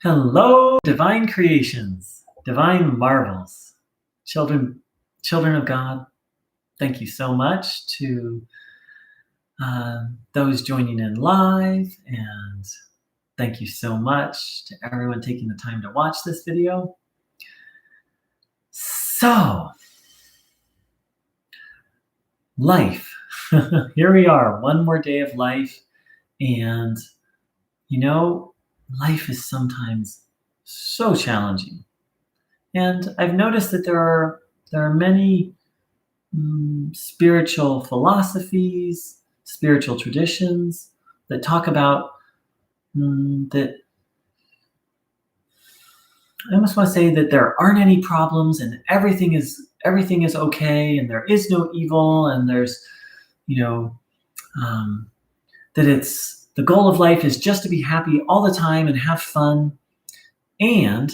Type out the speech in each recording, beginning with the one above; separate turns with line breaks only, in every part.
Hello, divine creations, divine marvels, children of God. Thank you so much to those joining in live, and thank you so much to everyone taking the time to watch this video. So, life. Here we are, one more day of life, and life is sometimes so challenging. And I've noticed that there are many spiritual philosophies, spiritual traditions that talk about that. I almost want to say that there aren't any problems and everything is okay and there is no evil and there's um, that it's the goal of life is just to be happy all the time and have fun. And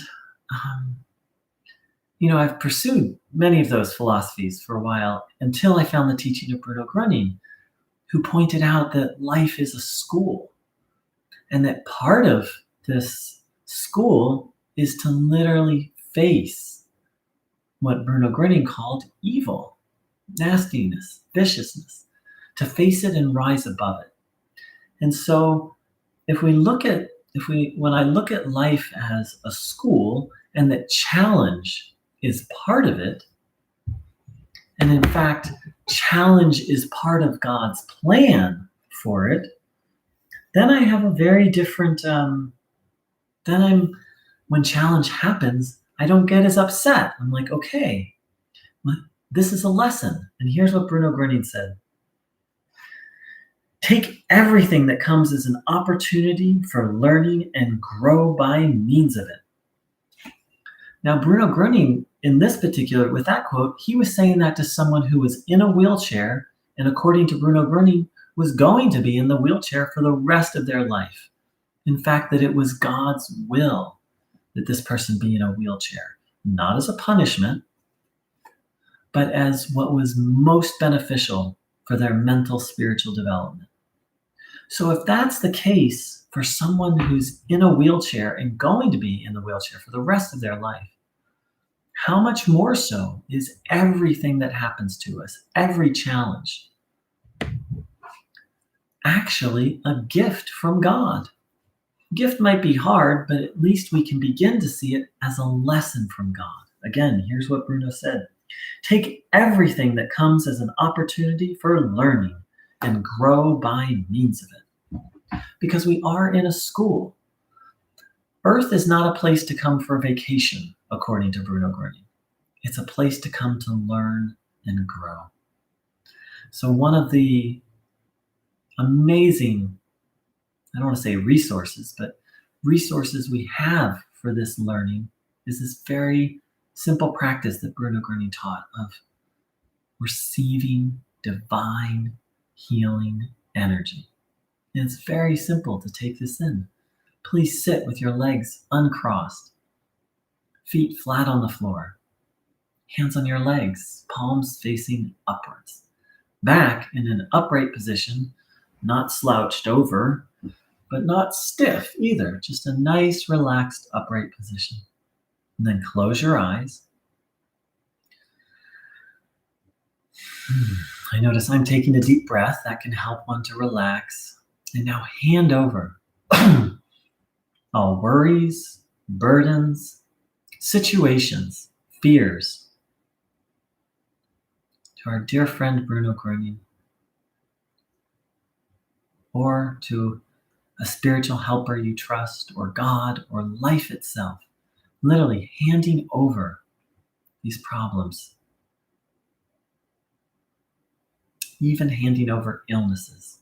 I've pursued many of those philosophies for a while until I found the teaching of Bruno Gröning, who pointed out that life is a school and that part of this school is to literally face what Bruno Gröning called evil, nastiness, viciousness, to face it and rise above it. And so when I look at life as a school and that challenge is part of it, and in fact, challenge is part of God's plan for it, then I have a very different, when challenge happens, I don't get as upset. I'm like, okay, this is a lesson. And here's what Bruno Gröning said. Take everything that comes as an opportunity for learning and grow by means of it. Now, Bruno Gröning, with that quote, he was saying that to someone who was in a wheelchair, and according to Bruno Gröning, was going to be in the wheelchair for the rest of their life. In fact, that it was God's will that this person be in a wheelchair, not as a punishment, but as what was most beneficial for their mental, spiritual development. So if that's the case for someone who's in a wheelchair and going to be in the wheelchair for the rest of their life, how much more so is everything that happens to us, every challenge, actually a gift from God? Gift might be hard, but at least we can begin to see it as a lesson from God. Again, here's what Bruno said. Take everything that comes as an opportunity for learning and grow by means of it. Because we are in a school. Earth is not a place to come for vacation, according to Bruno Gröning. It's a place to come to learn and grow. So one of the amazing, I don't want to say resources, but resources we have for this learning is this very simple practice that Bruno Gröning taught of receiving divine healing energy. And it's very simple to take this in. Please sit with your legs uncrossed, feet flat on the floor, hands on your legs, palms facing upwards, back in an upright position, not slouched over, but not stiff either, just a nice, relaxed, upright position. And then close your eyes. I notice I'm taking a deep breath. That can help one to relax. And now hand over all worries, burdens, situations, fears to our dear friend Bruno Gröning, or to a spiritual helper you trust, or God, or life itself. Literally handing over these problems, even handing over illnesses.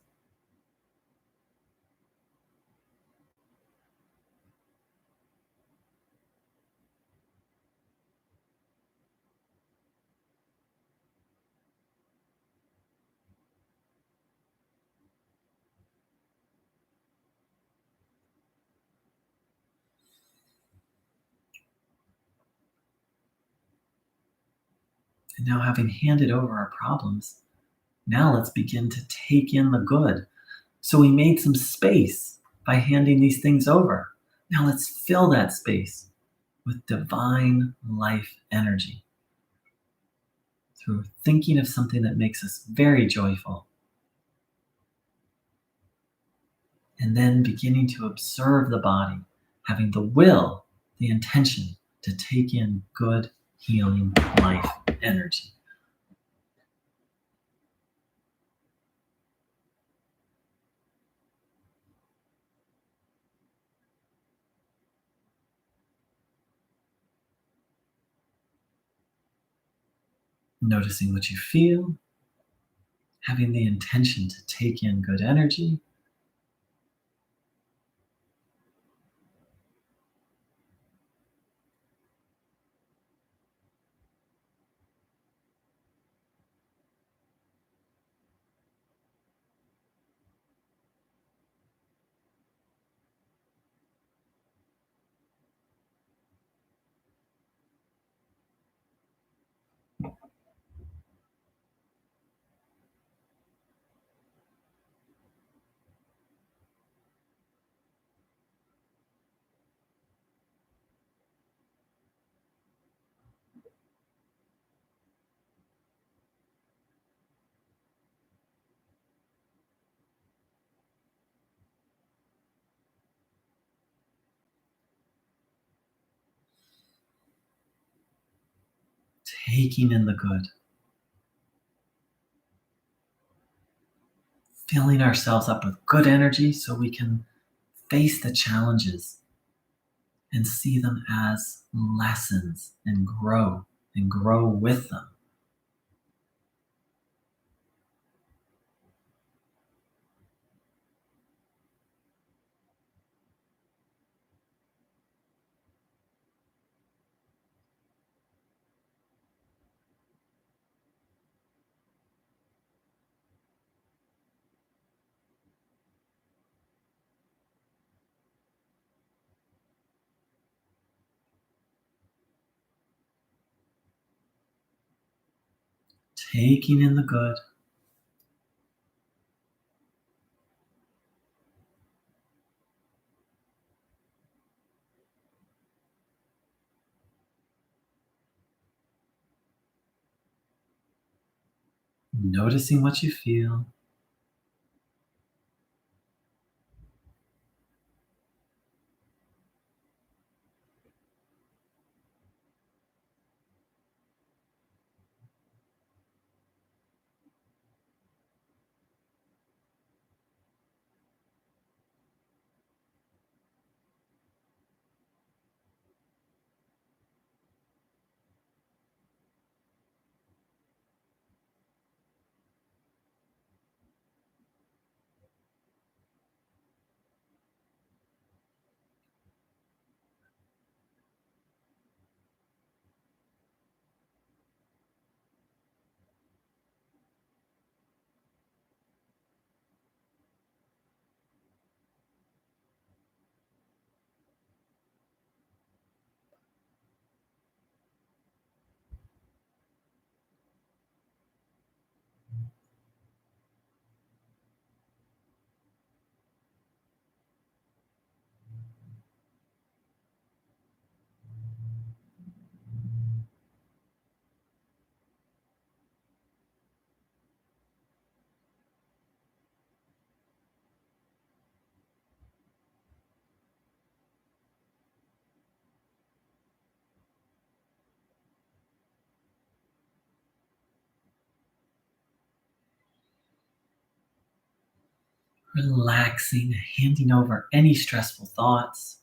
And now, having handed over our problems, now let's begin to take in the good. So we made some space by handing these things over. Now let's fill that space with divine life energy through thinking of something that makes us very joyful, and then beginning to observe the body, having the will, the intention to take in good, healing life energy. Noticing what you feel, having the intention to take in good energy, taking in the good, filling ourselves up with good energy so we can face the challenges and see them as lessons and grow with them. Taking in the good, noticing what you feel, relaxing, handing over any stressful thoughts.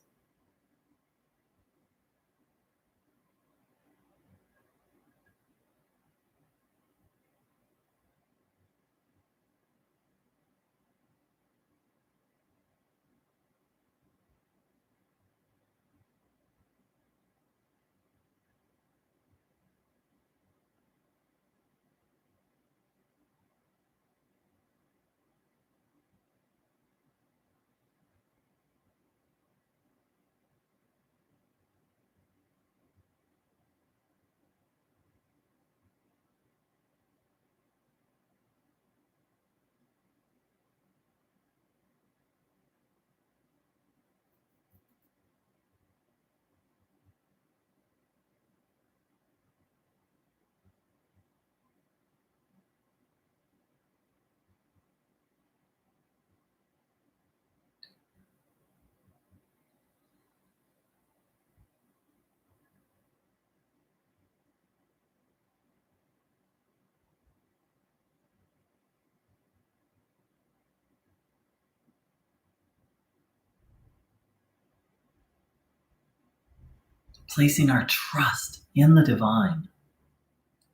placing our trust in the divine,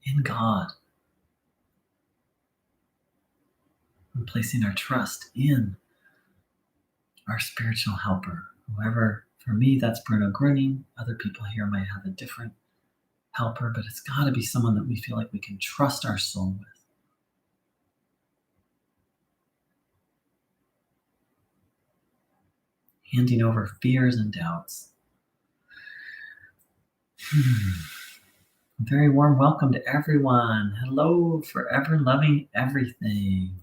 in God, and placing our trust in our spiritual helper. Whoever, for me, that's Bruno Gröning. Other people here might have a different helper, but it's got to be someone that we feel like we can trust our soul with. Handing over fears and doubts. Very warm welcome to everyone. Hello, forever loving everything.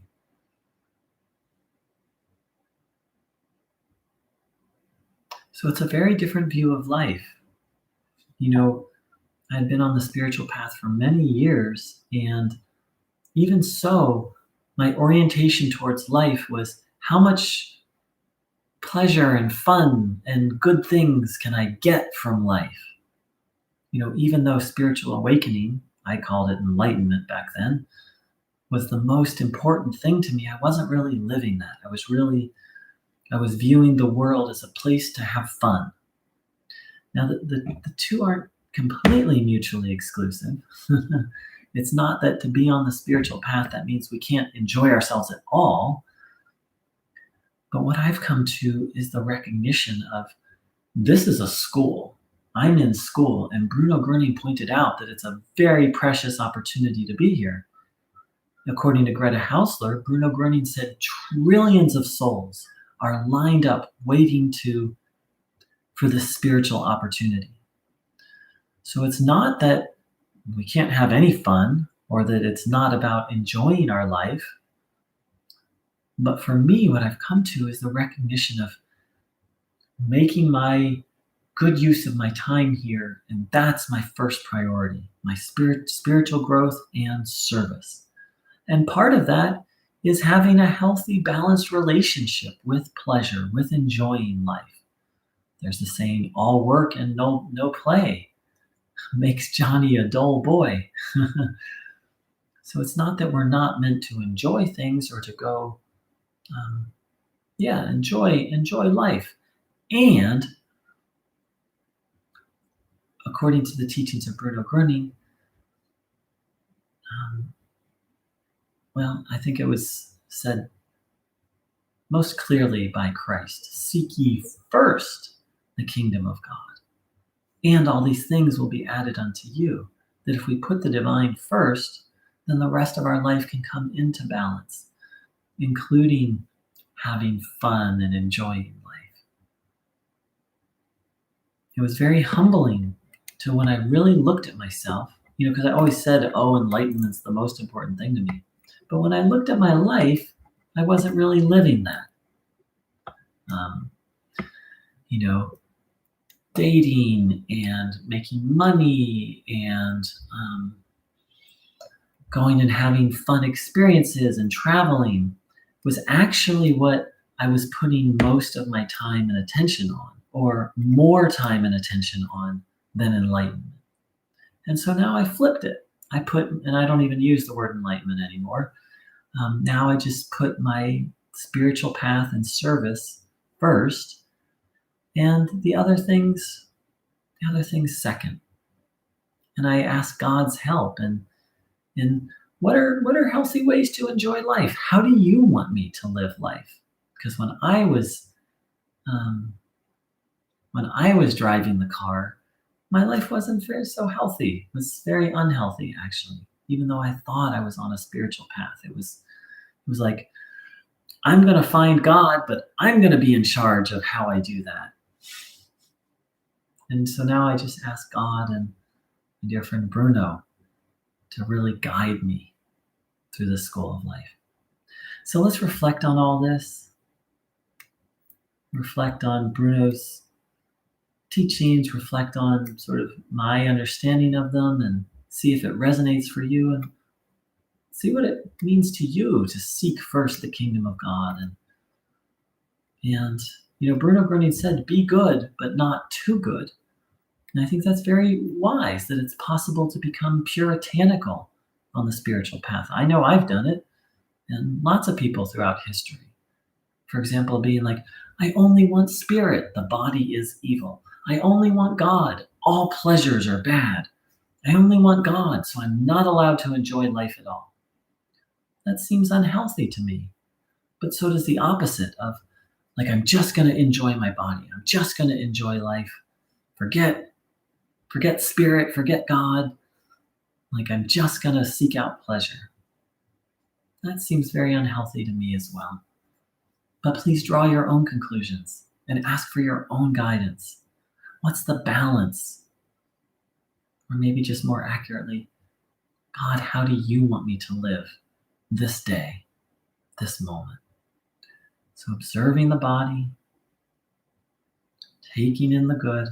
So it's a very different view of life. You know, I had been on the spiritual path for many years, and even so, my orientation towards life was how much pleasure and fun and good things can I get from life? You know, even though spiritual awakening, I called it enlightenment back then, was the most important thing to me, I wasn't really living that. I was viewing the world as a place to have fun. Now, the two aren't completely mutually exclusive. It's not that to be on the spiritual path, that means we can't enjoy ourselves at all. But what I've come to is the recognition of this is a school. I'm in school, and Bruno Gröning pointed out that it's a very precious opportunity to be here. According to Greta Hausler, Bruno Gröning said trillions of souls are lined up waiting for this spiritual opportunity. So it's not that we can't have any fun or that it's not about enjoying our life. But for me, what I've come to is the recognition of making my good use of my time here, and that's my first priority, my spiritual growth and service. And part of that is having a healthy, balanced relationship with pleasure, with enjoying life. There's the saying, all work and no play makes Johnny a dull boy. So it's not that we're not meant to enjoy things or to go, enjoy life. And according to the teachings of Bruno Gröning, I think it was said most clearly by Christ, seek ye first the kingdom of God, and all these things will be added unto you. That if we put the divine first, then the rest of our life can come into balance, including having fun and enjoying life. It was very humbling to when I really looked at myself, because I always said, enlightenment's the most important thing to me. But when I looked at my life, I wasn't really living that. Dating and making money and going and having fun experiences and traveling was actually what I was putting most of my time and attention on, or more time and attention on than enlightenment. And so now I flipped it. And I don't even use the word enlightenment anymore. Now I just put my spiritual path and service first, and the other things second. And I ask God's help. And what are healthy ways to enjoy life? How do you want me to live life? Because when I was driving the car, my life wasn't so healthy. It was very unhealthy, actually. Even though I thought I was on a spiritual path, it was like, I'm going to find God, but I'm going to be in charge of how I do that. And so now I just ask God and my dear friend Bruno to really guide me through the school of life. So let's reflect on all this. Reflect on Bruno's teachings, reflect on sort of my understanding of them, and see if it resonates for you, and see what it means to you to seek first the kingdom of God. And Bruno Gröning said, be good, but not too good. And I think that's very wise, that it's possible to become puritanical on the spiritual path. I know I've done it, and lots of people throughout history. For example, being like, I only want spirit, the body is evil. I only want God. All pleasures are bad. I only want God, so I'm not allowed to enjoy life at all. That seems unhealthy to me. But so does the opposite of, like, I'm just going to enjoy my body. I'm just going to enjoy life. Forget spirit, forget God. Like, I'm just going to seek out pleasure. That seems very unhealthy to me as well. But please draw your own conclusions and ask for your own guidance. What's the balance? Or maybe just more accurately, God, how do you want me to live this day, this moment? So observing the body, taking in the good,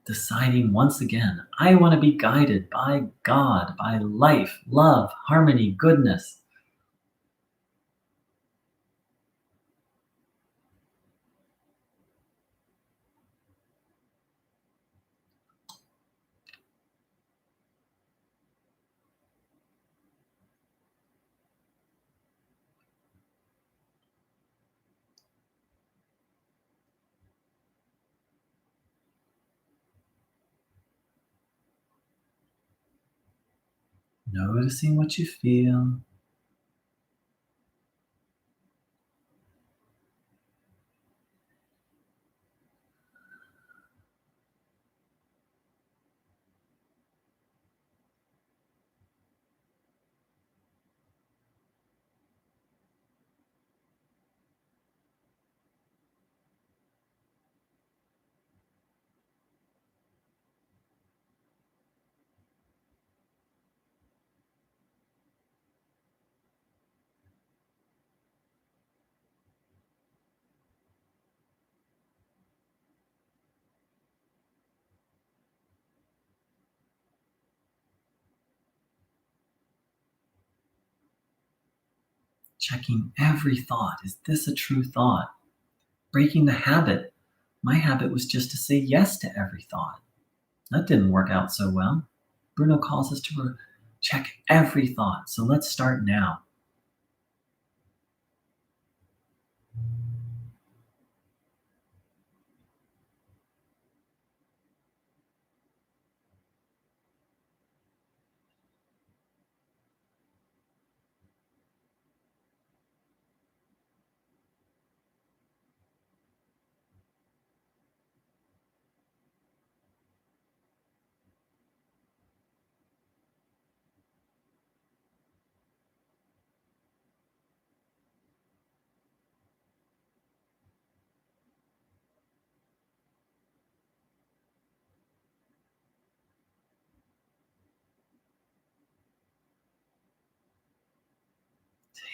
deciding once again, I want to be guided by God, by life, love, harmony, goodness. Noticing what you feel. Checking every thought. Is this a true thought? Breaking the habit. My habit was just to say yes to every thought. That didn't work out so well. Bruno calls us to check every thought. So let's start now.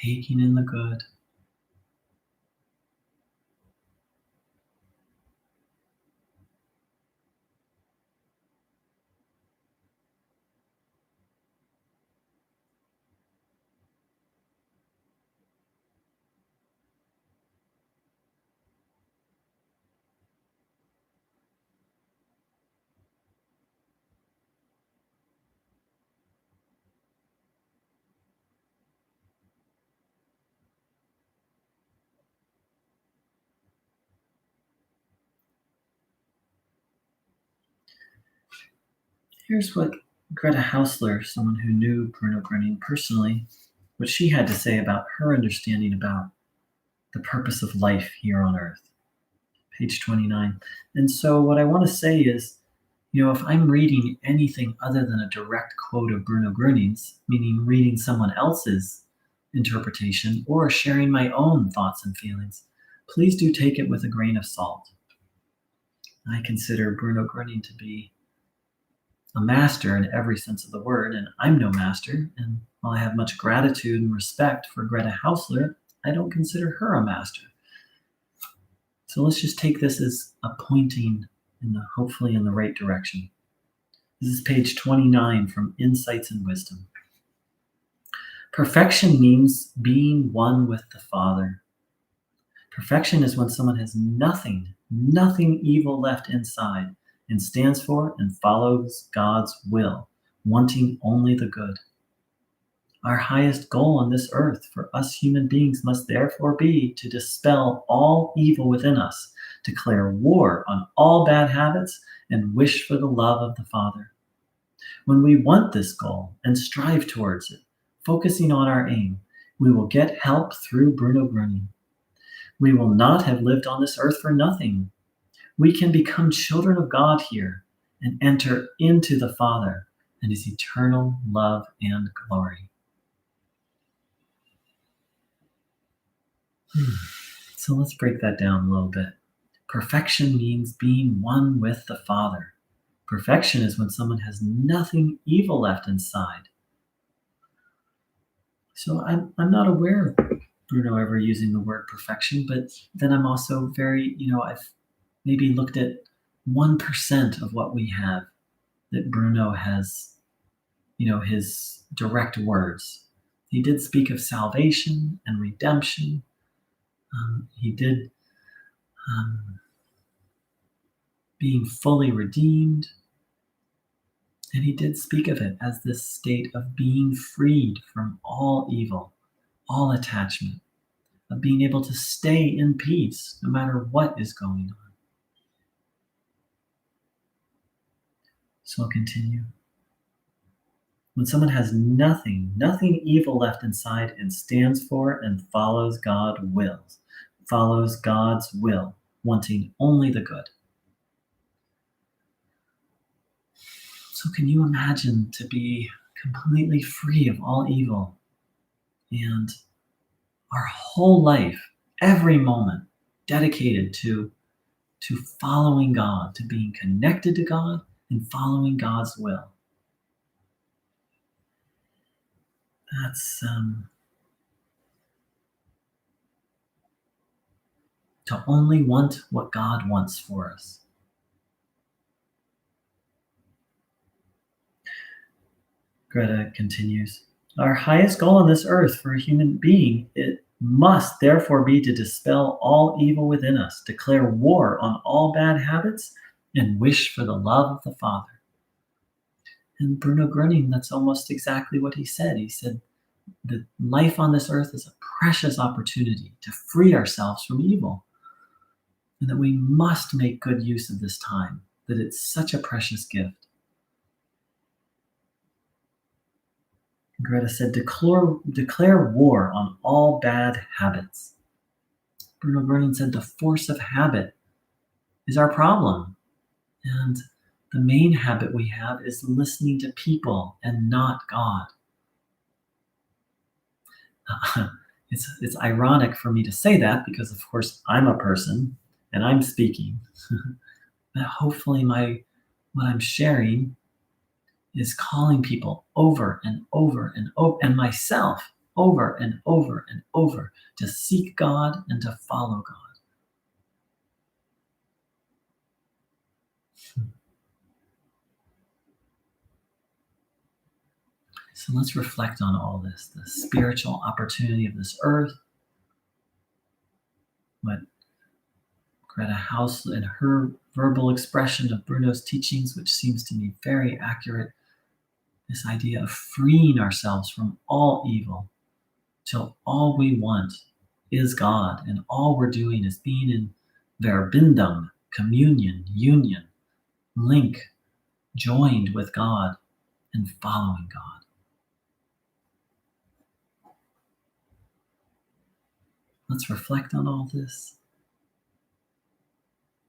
Taking in the good. Here's what Greta Hausler, someone who knew Bruno Gröning personally, what she had to say about her understanding about the purpose of life here on Earth. Page 29. And so what I want to say is, if I'm reading anything other than a direct quote of Bruno Gröning's, meaning reading someone else's interpretation or sharing my own thoughts and feelings, please do take it with a grain of salt. I consider Bruno Gröning to be a master in every sense of the word, and I'm no master. And while I have much gratitude and respect for Greta Hausler, I don't consider her a master. So let's just take this as a pointing hopefully in the right direction. This is page 29 from Insights and Wisdom. Perfection means being one with the Father. Perfection is when someone has nothing evil left inside and stands for and follows God's will, wanting only the good. Our highest goal on this earth for us human beings must therefore be to dispel all evil within us, declare war on all bad habits, and wish for the love of the Father. When we want this goal and strive towards it, focusing on our aim, we will get help through Bruno Gröning. We will not have lived on this earth for nothing. We can become children of God here and enter into the Father and his eternal love and glory. So let's break that down a little bit. Perfection means being one with the Father. Perfection is when someone has nothing evil left inside. So I'm not aware of Bruno ever using the word perfection, but then I'm also I've maybe looked at 1% of what we have that Bruno has, his direct words. He did speak of salvation and redemption. He did being fully redeemed. And he did speak of it as this state of being freed from all evil, all attachment, of being able to stay in peace no matter what is going on. So I'll continue. When someone has nothing evil left inside and stands for and follows God's will, wanting only the good. So can you imagine to be completely free of all evil and our whole life, every moment, dedicated to following God, to being connected to God and following God's will? That's to only want what God wants for us. Greta continues, our highest goal on this earth for a human being, it must therefore be to dispel all evil within us, declare war on all bad habits, and wish for the love of the Father. And Bruno Gröning, that's almost exactly what he said. He said that life on this earth is a precious opportunity to free ourselves from evil, and that we must make good use of this time, that it's such a precious gift. Greta said, declare war on all bad habits. Bruno Gröning said the force of habit is our problem. And the main habit we have is listening to people and not God. It's ironic for me to say that because, of course, I'm a person and I'm speaking. But hopefully what I'm sharing is calling people over and over and over, and myself over and over and over, to seek God and to follow God. So let's reflect on all this, the spiritual opportunity of this earth, what Greta House and her verbal expression of Bruno's teachings, which seems to me very accurate, this idea of freeing ourselves from all evil till all we want is God, and all we're doing is being in verbindum, communion, union, link, joined with God and following God. Let's reflect on all this,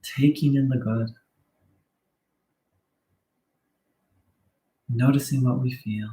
taking in the good, noticing what we feel.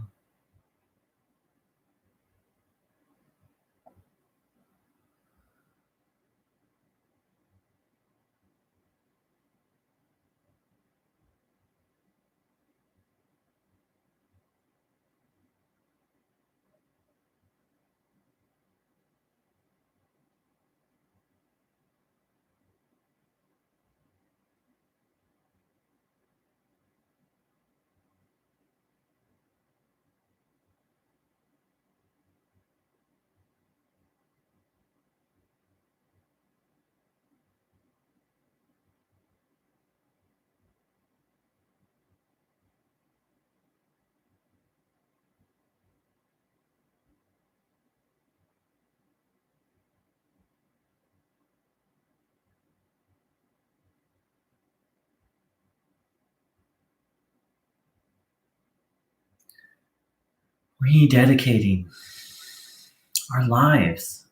rededicating our lives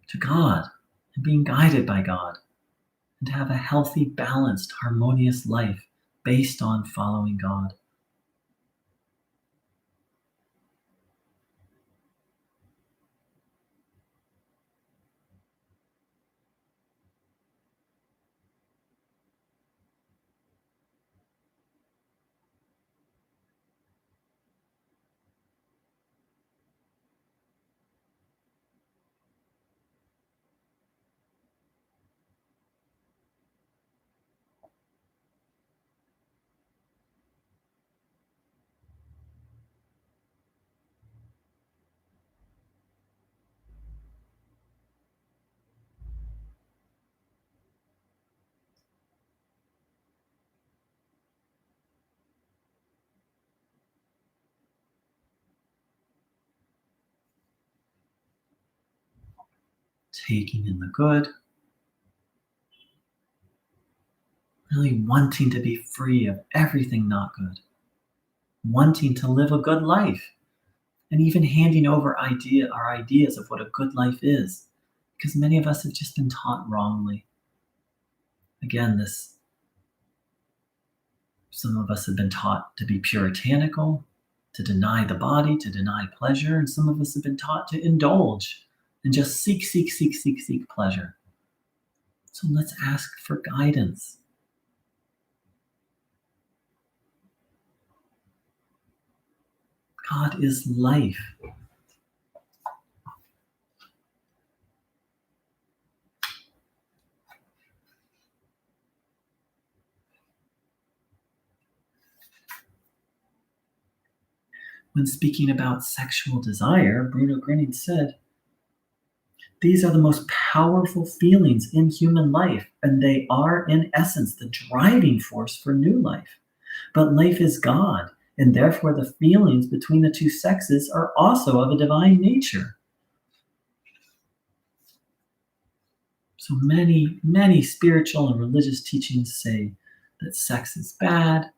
to God and being guided by God, and to have a healthy, balanced, harmonious life based on following God. Taking in the good, really wanting to be free of everything not good, wanting to live a good life, and even handing over our ideas of what a good life is, because many of us have just been taught wrongly. Again, this some of us have been taught to be puritanical, to deny the body, to deny pleasure, and some of us have been taught to indulge and just seek pleasure. So let's ask for guidance. God is life. When speaking about sexual desire, Bruno Grinning said, "These are the most powerful feelings in human life, and they are, in essence, the driving force for new life. But life is God, and therefore the feelings between the two sexes are also of a divine nature." So many spiritual and religious teachings say that sex is bad.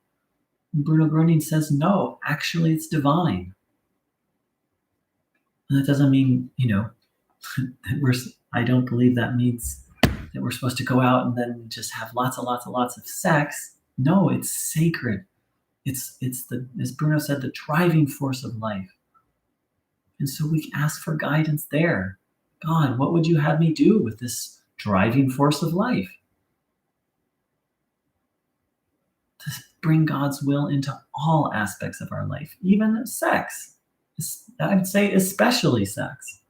And Bruno Gröning says, no, actually it's divine. And that doesn't mean, that I don't believe that means that we're supposed to go out and then just have lots of sex. No, it's sacred. It's the, as Bruno said, the driving force of life. And so we ask for guidance there. God, what would you have me do with this driving force of life? To bring God's will into all aspects of our life, even sex. I'd say especially sex.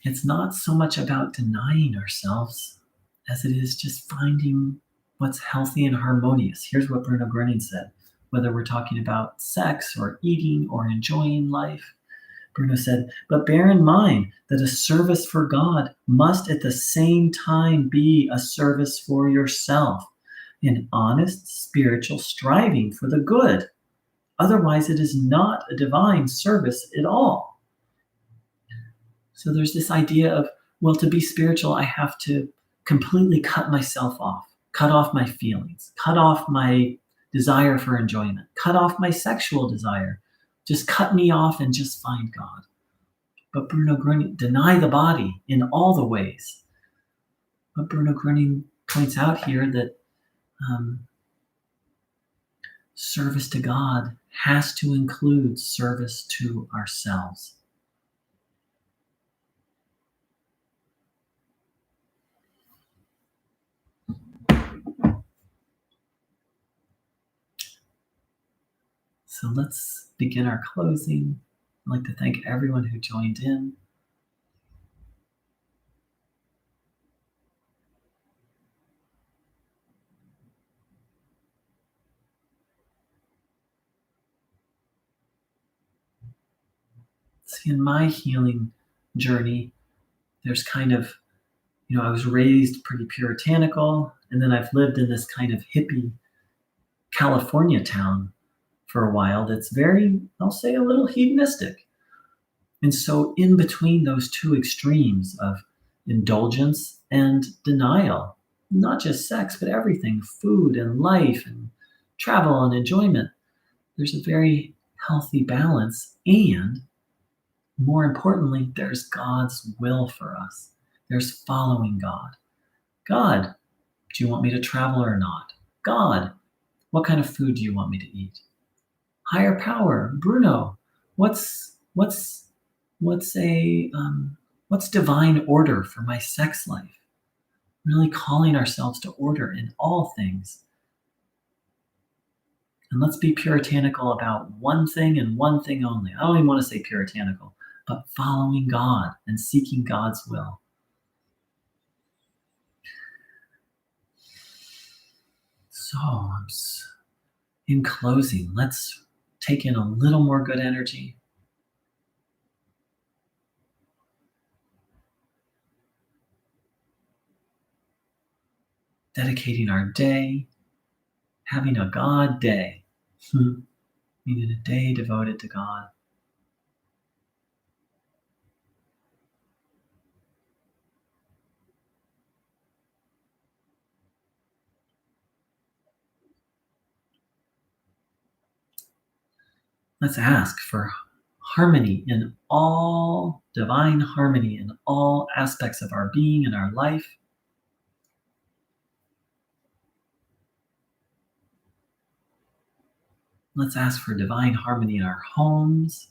It's not so much about denying ourselves as it is just finding what's healthy and harmonious. Here's what Bruno Gröning said, whether we're talking about sex or eating or enjoying life. Bruno said, but bear in mind that a service for God must at the same time be a service for yourself, an honest spiritual striving for the good. Otherwise, it is not a divine service at all. So there's this idea of, well, to be spiritual, I have to completely cut myself off, cut off my feelings, cut off my desire for enjoyment, cut off my sexual desire. Just cut me off and just find God. But Bruno Gröning, deny the body in all the ways. But Bruno Gröning points out here that Service to God has to include service to ourselves. So let's begin our closing. I'd like to thank everyone who joined in. See, in my healing journey, there's kind of, I was raised pretty puritanical, and then I've lived in this kind of hippie California town for a while that's very, I'll say, a little hedonistic. And so, in between those two extremes of indulgence and denial, not just sex, but everything, food and life and travel and enjoyment, there's a very healthy balance. And more importantly, there's God's will for us. There's following God. God, do you want me to travel or not? God, what kind of food do you want me to eat? Higher power, Bruno, what's what's divine order for my sex life? Really calling ourselves to order in all things. And let's be puritanical about one thing and one thing only. I don't even want to say puritanical, but following God and seeking God's will. So, in closing, let's take in a little more good energy. Dedicating our day, having a God day, meaning a day devoted to God. Let's ask for harmony in all, divine harmony in all aspects of our being and our life. Let's ask for divine harmony in our homes.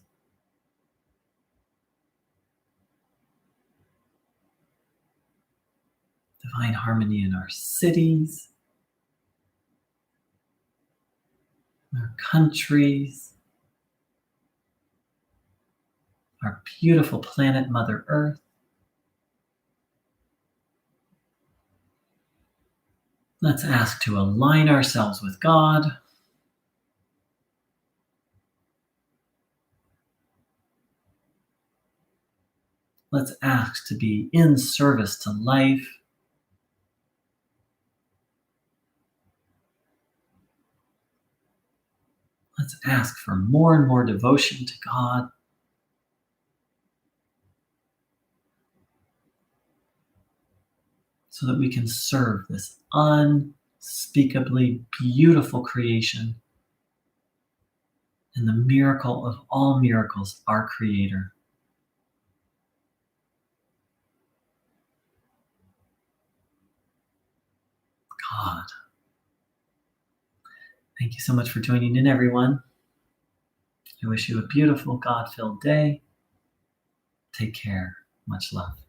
Divine harmony in our cities, our countries, our beautiful planet, Mother Earth. Let's ask to align ourselves with God. Let's ask to be in service to life. Let's ask for more and more devotion to God. So that we can serve this unspeakably beautiful creation and the miracle of all miracles, our Creator. God. Thank you so much for joining in, everyone. I wish you a beautiful, God-filled day. Take care. Much love.